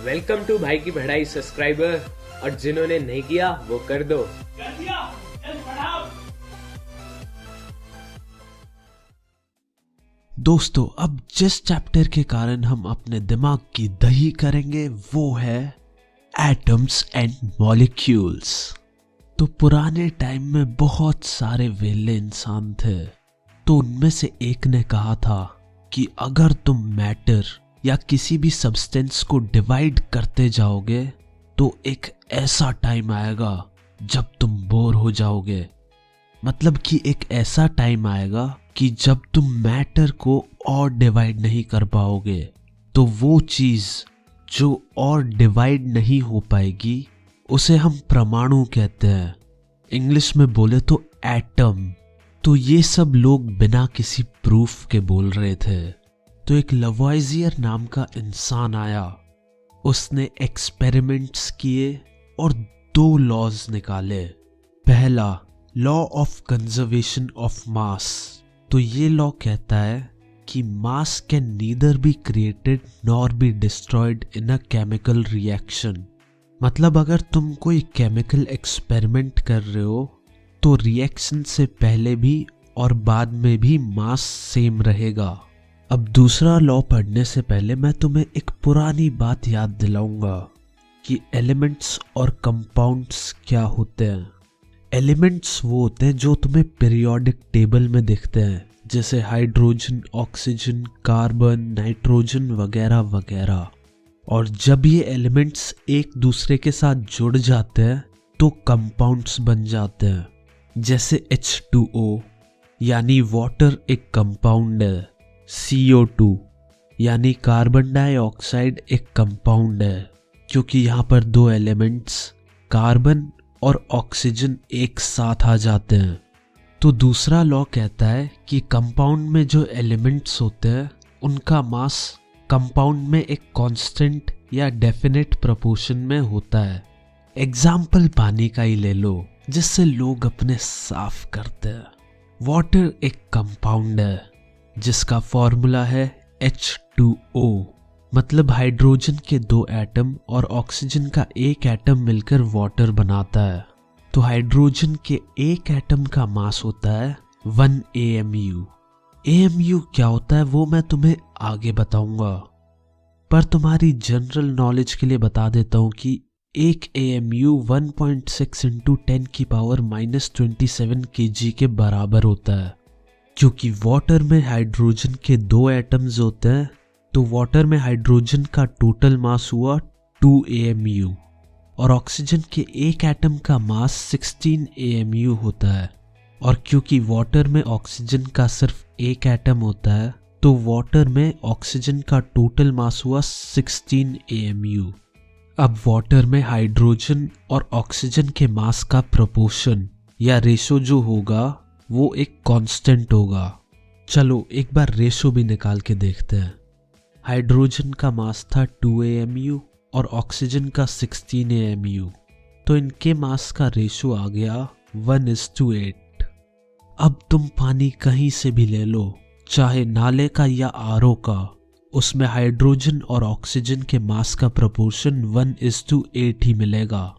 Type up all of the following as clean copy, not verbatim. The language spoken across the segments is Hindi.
वेलकम टू भाई की पढ़ाई सब्सक्राइबर, और जिन्होंने नहीं किया वो कर दो। दोस्तों, अब जिस चैप्टर के कारण हम अपने दिमाग की दही करेंगे वो है एटम्स एंड मॉलिक्यूल्स। तो पुराने टाइम में बहुत सारे वेले इंसान थे, तो उनमें से एक ने कहा था कि अगर तुम मैटर या किसी भी सब्सटेंस को डिवाइड करते जाओगे तो एक ऐसा टाइम आएगा जब तुम बोर हो जाओगे। मतलब कि एक ऐसा टाइम आएगा कि जब तुम मैटर को और डिवाइड नहीं कर पाओगे, तो वो चीज जो और डिवाइड नहीं हो पाएगी उसे हम परमाणु कहते हैं। इंग्लिश में बोले तो एटम। तो ये सब लोग बिना किसी प्रूफ के बोल रहे थे। तो एक लवॉइजियर नाम का इंसान आया, उसने एक्सपेरिमेंट्स किए और 2 लॉज निकाले। पहला, law of conservation of mass. तो ये लॉ कहता है कि मास can neither be created nor be destroyed in a chemical reaction. मतलब अगर तुम कोई केमिकल एक्सपेरिमेंट कर रहे हो तो रिएक्शन से पहले भी और बाद में भी मास सेम रहेगा। अब दूसरा लॉ पढ़ने से पहले मैं तुम्हें एक पुरानी बात याद दिलाऊंगा कि एलिमेंट्स और कंपाउंड्स क्या होते हैं। एलिमेंट्स वो होते हैं जो तुम्हें पीरियोडिक टेबल में दिखते हैं, जैसे हाइड्रोजन, ऑक्सीजन, कार्बन, नाइट्रोजन वगैरह वगैरह। और जब ये एलिमेंट्स एक दूसरे के साथ जुड़ जाते हैं तो कंपाउंड्स बन जाते हैं। जैसे H2O यानी वाटर एक कंपाउंड है, CO2 यानी कार्बन डाइऑक्साइड एक कंपाउंड है, क्योंकि यहाँ पर 2 एलिमेंट्स कार्बन और ऑक्सीजन एक साथ आ जाते हैं। तो दूसरा लॉ कहता है कि कंपाउंड में जो एलिमेंट्स होते हैं उनका मास कंपाउंड में एक कांस्टेंट या डेफिनेट प्रोपोर्शन में होता है। एग्जाम्पल पानी का ही ले लो, जिससे लोग अपने साफ करते हैं। वाटर एक कंपाउंड है जिसका फॉर्मूला है H2O। मतलब हाइड्रोजन के 2 एटम और ऑक्सीजन का 1 एटम मिलकर वाटर बनाता है। तो हाइड्रोजन के 1 एटम का मास होता है 1 AMU। AMU क्या होता है वो मैं तुम्हें आगे बताऊंगा, पर तुम्हारी जनरल नॉलेज के लिए बता देता हूं कि 1 AMU 1.6 × 10⁻⁻27 kg के बराबर होता है। क्योंकि वाटर में हाइड्रोजन के 2 एटम्स होते हैं, तो वाटर में हाइड्रोजन का टोटल मास हुआ 2 AMU और ऑक्सीजन के 1 एटम का मास 16 AMU होता है। और क्योंकि वाटर में ऑक्सीजन का सिर्फ 1 एटम होता है, तो वाटर में ऑक्सीजन का टोटल मास हुआ 16 AMU। अब वाटर में हाइड्रोजन और ऑक्सीजन के मास का प्रोपोर्शन या रेशो जो होगा वो एक कांस्टेंट होगा। चलो एक बार रेशो भी निकाल के देखते हैं। हाइड्रोजन का मास था 2 AMU और ऑक्सीजन का 16 AMU, तो इनके मास का रेशो आ गया 1:8। अब तुम पानी कहीं से भी ले लो, चाहे नाले का या RO का, उसमें हाइड्रोजन और ऑक्सीजन के मास का प्रोपोर्शन 1:8 ही मिलेगा।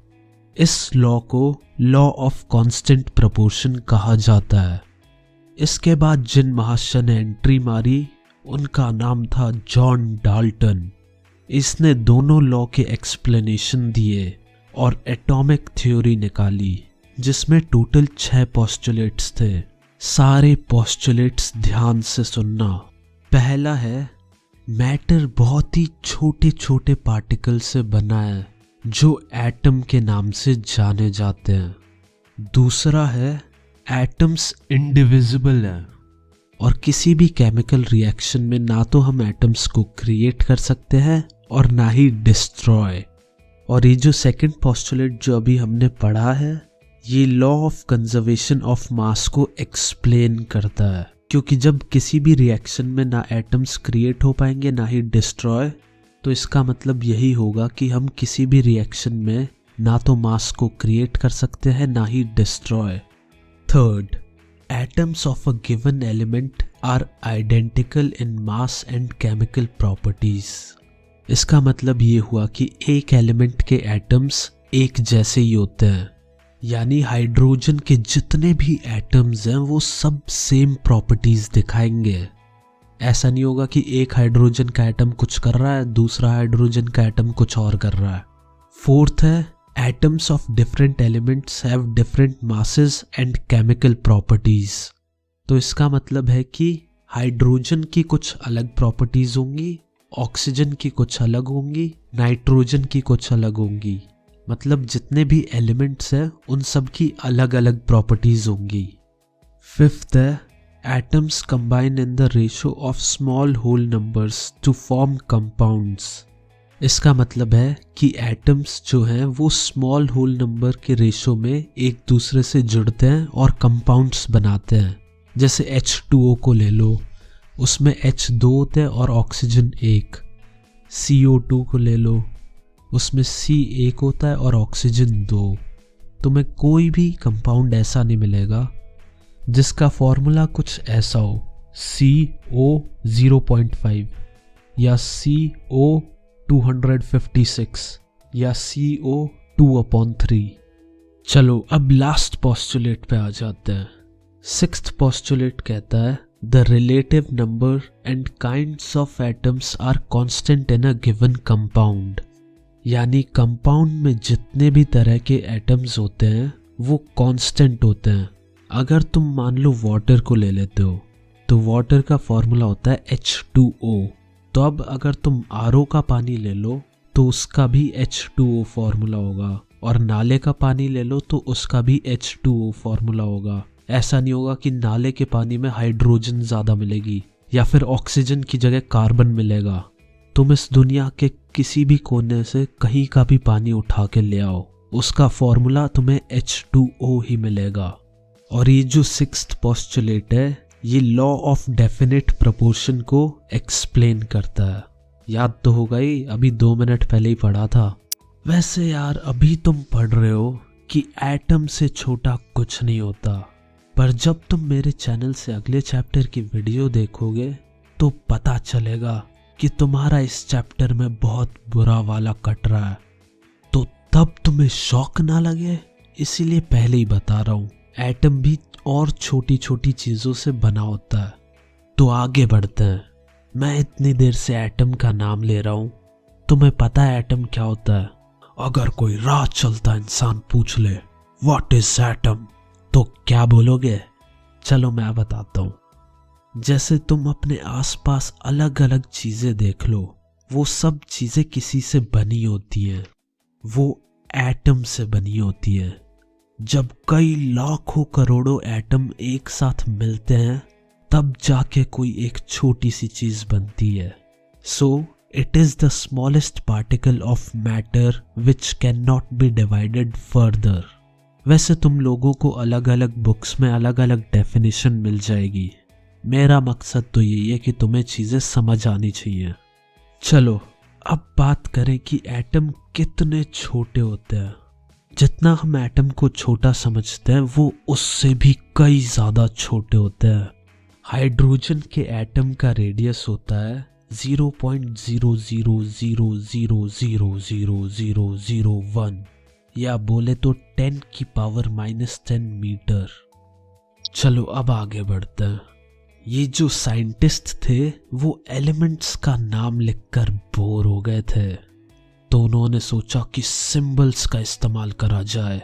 इस लॉ को लॉ ऑफ कांस्टेंट प्रोपोर्शन कहा जाता है। इसके बाद जिन महाशय ने एंट्री मारी उनका नाम था जॉन डाल्टन। इसने दोनों लॉ के एक्सप्लेनेशन दिए और एटॉमिक थ्योरी निकाली, जिसमें टोटल 6 पोस्टुलेट्स थे। सारे पोस्टुलेट्स ध्यान से सुनना। पहला है, मैटर बहुत ही छोटे छोटे पार्टिकल से बना है जो एटम के नाम से जाने जाते हैं। दूसरा है, एटम्स इंडिविजिबल हैं और किसी भी केमिकल रिएक्शन में ना तो हम एटम्स को क्रिएट कर सकते हैं और ना ही डिस्ट्रॉय। और ये जो सेकंड पोस्टुलेट जो अभी हमने पढ़ा है, ये law of conservation of mass को एक्सप्लेन करता है, क्योंकि जब किसी भी रिएक्शन में ना एटम्स क्रिएट हो पाएंगे ना ही डिस्ट्रॉय, तो इसका मतलब यही होगा कि हम किसी भी रिएक्शन में ना तो मास को क्रिएट कर सकते हैं ना ही destroy. Third, atoms of a given element are identical in mass and chemical properties. इसका मतलब ये हुआ कि एक एलिमेंट के एटम्स एक जैसे ही होते हैं, यानी हाइड्रोजन के जितने भी एटम्स हैं वो सब सेम प्रॉपर्टीज दिखाएंगे। ऐसा नहीं होगा कि एक हाइड्रोजन का एटम कुछ कर रहा है, दूसरा हाइड्रोजन का एटम कुछ और कर रहा है। फोर्थ है, atoms of different elements have different masses and chemical properties. तो इसका मतलब है कि हाइड्रोजन की कुछ अलग प्रॉपर्टीज होंगी, ऑक्सीजन की कुछ अलग होंगी, नाइट्रोजन की कुछ अलग होंगी। मतलब जितने भी एलिमेंट्स हैं उन सब की अलग अलग प्रॉपर्टीज होंगी। फिफ्थ है, atoms combine in the ratio of small whole numbers to form compounds. इसका मतलब है कि एटम्स जो हैं वो स्मॉल होल नंबर के रेशो में एक दूसरे से जुड़ते हैं और कंपाउंड्स बनाते हैं। जैसे H2O को ले लो, उसमें H2 होते हैं और ऑक्सीजन एक। CO2 को ले लो, उसमें C एक होता है और ऑक्सीजन 2। तुम्हें कोई भी कंपाउंड ऐसा नहीं मिलेगा जिसका फॉर्मूला कुछ ऐसा हो, CO 0.5 या CO 256 या CO 2/3। चलो अब लास्ट पोस्टुलेट पे आ जाते हैं। सिक्स्थ पोस्टुलेट कहता है the relative number and kinds of atoms are constant in a given compound. यानी कंपाउंड में जितने भी तरह के एटम्स होते हैं वो कांस्टेंट होते हैं। अगर तुम मान लो वाटर को ले लेते हो तो वाटर का फॉर्मूला होता है H2O। तो अब अगर तुम RO का पानी ले लो तो उसका भी H2O फॉर्मूला होगा, और नाले का पानी ले लो तो उसका भी H2O फॉर्मूला होगा। ऐसा नहीं होगा कि नाले के पानी में हाइड्रोजन ज़्यादा मिलेगी या फिर ऑक्सीजन की जगह कार्बन मिलेगा। तुम इस दुनिया के किसी भी कोने से कहीं का भी पानी उठा के ले आओ, उसका फॉर्मूला तुम्हें H2O ही मिलेगा। और ये जो सिक्स्थ पोस्टुलेट है ये लॉ ऑफ डेफिनेट प्रोपोर्शन को एक्सप्लेन करता है। याद तो होगा ही, अभी 2 मिनट पहले ही पढ़ा था। वैसे यार अभी तुम पढ़ रहे हो कि एटम से छोटा कुछ नहीं होता, पर जब तुम मेरे चैनल से अगले चैप्टर की वीडियो देखोगे तो पता चलेगा कि तुम्हारा इस चैप्टर में बहुत बुरा वाला कट रहा है। तो तब तुम्हें शौक ना लगे, इसीलिए पहले ही बता रहा हूँ, एटम भी और छोटी छोटी चीजों से बना होता है। तो आगे बढ़ते हैं। मैं इतनी देर से एटम का नाम ले रहा हूं, तुम्हें पता है एटम क्या होता है? अगर कोई राह चलता इंसान पूछ ले व्हाट इज एटम तो क्या बोलोगे? चलो मैं बताता हूं। जैसे तुम अपने आसपास अलग अलग चीजें देख लो, वो सब चीजें किसी से बनी होती हैं, वो एटम से बनी होती है। जब कई लाखों करोड़ों एटम एक साथ मिलते हैं तब जाके कोई एक छोटी सी चीज बनती है। So it is the smallest particle of matter which can not be divided further. वैसे तुम लोगों को अलग अलग बुक्स में अलग अलग डेफिनेशन मिल जाएगी, मेरा मकसद तो यही है कि तुम्हें चीजें समझ आनी चाहिए। चलो अब बात करें कि एटम कितने छोटे होते हैं। जितना हम एटम को छोटा समझते हैं वो उससे भी कई ज्यादा छोटे होते हैं। हाइड्रोजन के एटम का रेडियस होता है 0.0000000001 या बोले तो 10⁻⁻10 मीटर। चलो अब आगे बढ़ते हैं। ये जो साइंटिस्ट थे वो एलिमेंट्स का नाम लिखकर बोर हो गए थे, तो उन्होंने सोचा कि सिंबल्स का इस्तेमाल करा जाए।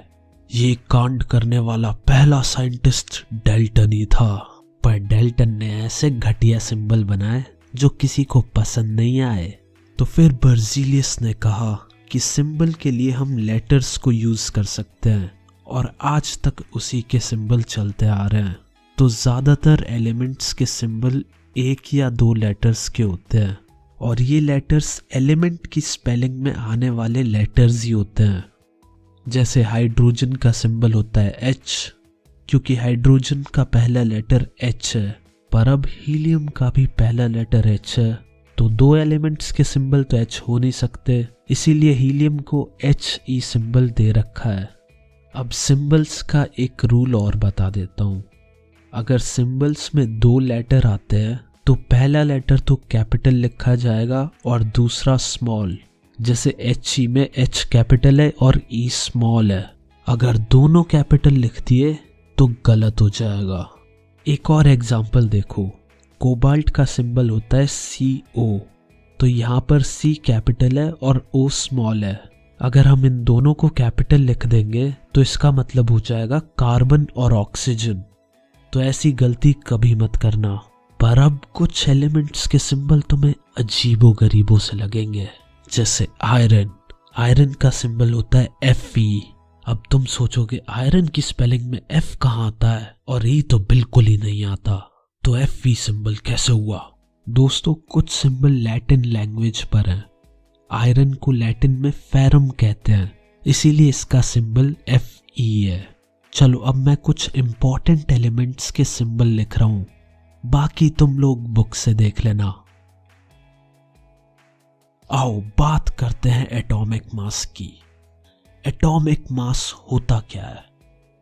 ये कांड करने वाला पहला साइंटिस्ट डेल्टन ही था, पर डेल्टन ने ऐसे घटिया सिंबल बनाए जो किसी को पसंद नहीं आए। तो फिर बर्जीलियस ने कहा कि सिंबल के लिए हम लेटर्स को यूज कर सकते हैं, और आज तक उसी के सिंबल चलते आ रहे हैं। तो ज्यादातर एलिमेंट्स के सिंबल 1 या 2 लेटर्स के होते हैं, और ये लेटर्स एलिमेंट की स्पेलिंग में आने वाले लेटर्स ही होते हैं। जैसे हाइड्रोजन का सिंबल होता है H, क्योंकि हाइड्रोजन का पहला लेटर H है, पर अब हीलियम का भी पहला लेटर H है, तो 2 एलिमेंट्स के सिंबल तो H हो नहीं सकते, इसीलिए हीलियम को HE सिंबल दे रखा है। अब सिंबल्स का एक रूल और बता देता हूँ। अगर सिंबल्स में 2 लेटर आते हैं तो पहला लेटर तो कैपिटल लिखा जाएगा और दूसरा स्मॉल। जैसे HE में H कैपिटल है और E स्मॉल है। अगर दोनों कैपिटल लिख दिए तो गलत हो जाएगा। एक और एग्जाम्पल देखो, कोबाल्ट का सिंबल होता है CO, तो यहाँ पर C कैपिटल है और O स्मॉल है। अगर हम इन दोनों को कैपिटल लिख देंगे तो इसका मतलब हो जाएगा कार्बन और ऑक्सीजन। तो ऐसी गलती कभी मत करना। पर अब कुछ एलिमेंट्स के सिंबल तुम्हें अजीबो गरीबों से लगेंगे, जैसे आयरन। आयरन का सिंबल होता है Fe। अब तुम सोचोगे आयरन की स्पेलिंग में F कहाँ आता है, और E तो बिल्कुल ही नहीं आता, तो Fe सिंबल कैसे हुआ? दोस्तों, कुछ सिंबल लैटिन लैंग्वेज पर हैं। आयरन को लैटिन में फेरम कहते हैं, इसीलिए इसका सिंबल Fe है। चलो अब मैं कुछ इंपॉर्टेंट एलिमेंट्स के सिंबल लिख रहा हूं, बाकी तुम लोग बुक से देख लेना। आओ बात करते हैं एटॉमिक मास की। एटॉमिक मास होता क्या है?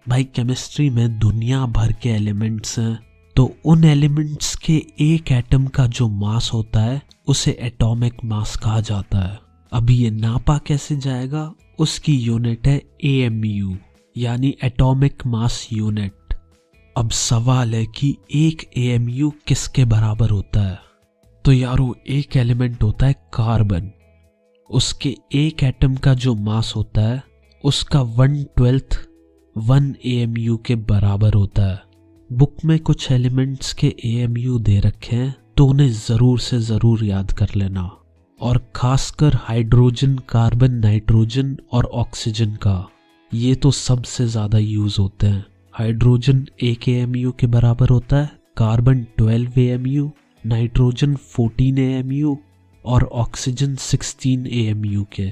भाई केमिस्ट्री में दुनिया भर के एलिमेंट्स हैं, तो उन एलिमेंट्स के एक एटम का जो मास होता है उसे एटॉमिक मास कहा जाता है। अभी ये नापा कैसे जाएगा, उसकी यूनिट है AMU, यानी एटॉमिक मास यूनिट। अब सवाल है कि एक AMU किसके बराबर होता है? तो यारो, एक एलिमेंट होता है कार्बन, उसके एक एटम का जो मास होता है उसका 1/12 1 AMU के बराबर होता है। बुक में कुछ एलिमेंट्स के AMU दे रखे हैं, तो उन्हें जरूर से जरूर याद कर लेना, और खासकर हाइड्रोजन, कार्बन, नाइट्रोजन और ऑक्सीजन का, ये तो सबसे ज्यादा यूज होते हैं। हाइड्रोजन 1 AMU के बराबर होता है, कार्बन 12 AMU, नाइट्रोजन 14 AMU और ऑक्सीजन 16 AMU के।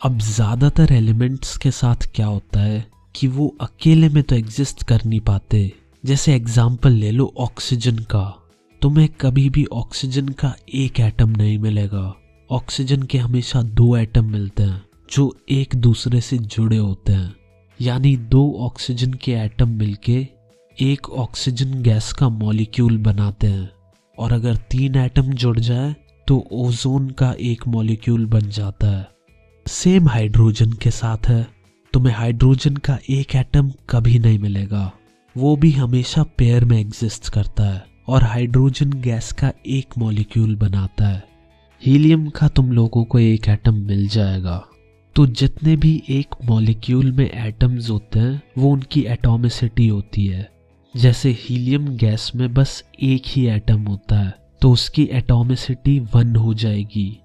अब ज्यादातर एलिमेंट्स के साथ क्या होता है कि वो अकेले में तो एग्जिस्ट कर नहीं पाते। जैसे एग्जाम्पल ले लो ऑक्सीजन का, तुम्हें कभी भी ऑक्सीजन का एक एटम नहीं मिलेगा। ऑक्सीजन के हमेशा 2 एटम मिलते हैं जो एक दूसरे से जुड़े होते हैं, यानी 2 ऑक्सीजन के एटम मिलके एक ऑक्सीजन गैस का मॉलिक्यूल बनाते हैं। और अगर 3 एटम जुड़ जाए तो ओजोन का एक मॉलिक्यूल बन जाता है। सेम हाइड्रोजन के साथ है, तुम्हें हाइड्रोजन का एक एटम कभी नहीं मिलेगा, वो भी हमेशा पेयर में एग्जिस्ट करता है और हाइड्रोजन गैस का एक मॉलिक्यूल बनाता है। हीलियम का तुम लोगों को एक एटम मिल जाएगा। तो जितने भी एक मॉलिक्यूल में एटम्स होते हैं वो उनकी एटॉमिसिटी होती है। जैसे हीलियम गैस में बस एक ही एटम होता है, तो उसकी एटॉमिसिटी 1 हो जाएगी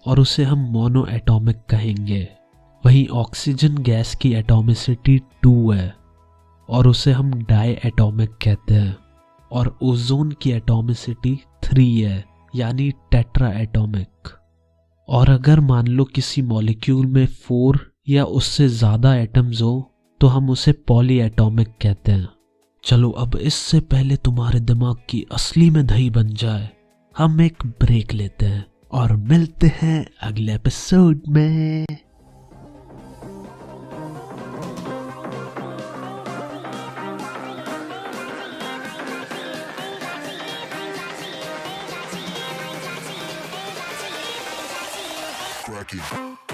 और उसे हम मोनो एटॉमिक कहेंगे। वहीं ऑक्सीजन गैस की एटॉमिसिटी 2 है और उसे हम डाई एटॉमिक कहते हैं। और ओजोन की एटॉमिसिटी 3 है, यानी टेट्रा एटॉमिक। और अगर मान लो किसी मॉलिक्यूल में 4 या उससे ज्यादा एटम्स हो तो हम उसे पॉली एटॉमिक कहते हैं। चलो अब इससे पहले तुम्हारे दिमाग की असली में दही बन जाए, हम एक ब्रेक लेते हैं और मिलते हैं अगले एपिसोड में। Cracky.